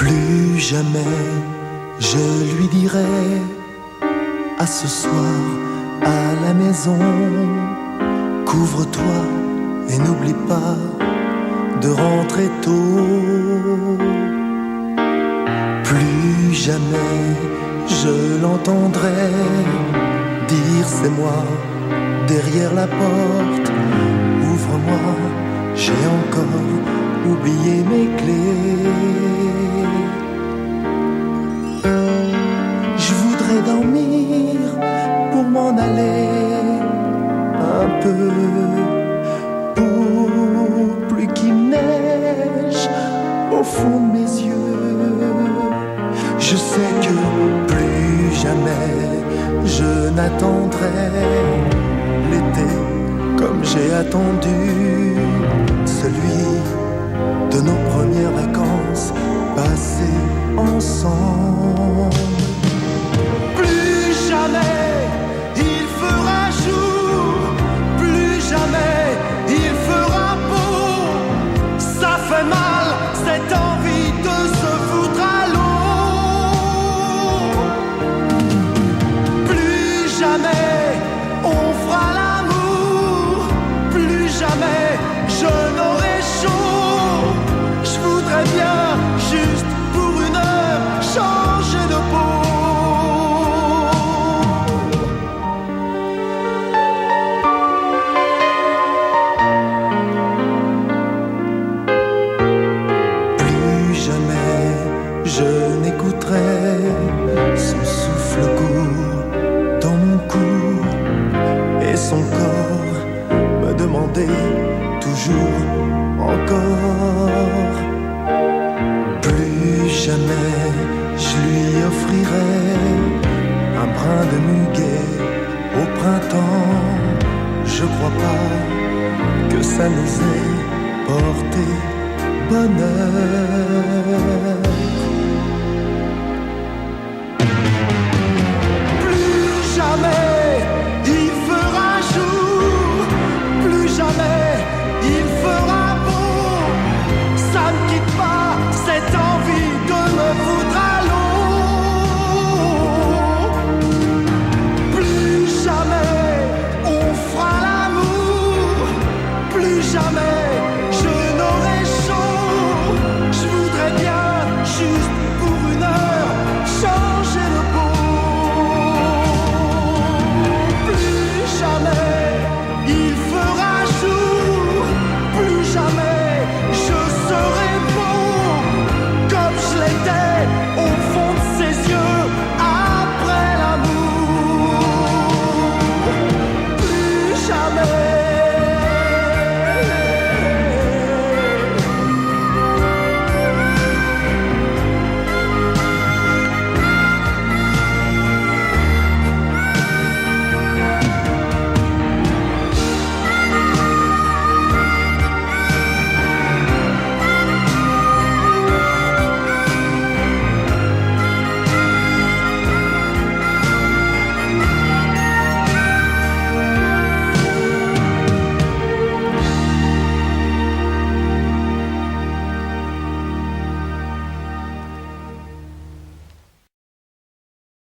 Plus jamais je lui dirai à ce soir à la maison, couvre-toi et n'oublie pas de rentrer tôt. Plus jamais je l'entendrai dire c'est moi derrière la porte, ouvre-moi, j'ai encore oublié mes clés. Je voudrais dormir pour m'en aller un peu, pour plus qu'il neige au fond de mes yeux. Je sais que plus jamais je n'attendrai l'été comme j'ai attendu celui de nos premières vacances passées ensemble. Plus jamais il fera jour, plus jamais il fera beau. Ça fait mal cette envie de se foutre à l'eau. Plus jamais on fera l'amour, plus jamais je n'aurai chaud. Je voudrais bien juste pour une heure changer de peau. Plus jamais je n'écouterai son souffle court dans mon cou et son corps me demander toujours encore. Plus jamais je lui offrirai un brin de muguet au printemps. Je crois pas que ça nous ait porté bonheur. Plus jamais il fera jour, plus jamais il fera beau. Ça ne quitte pas cette envie de me foutre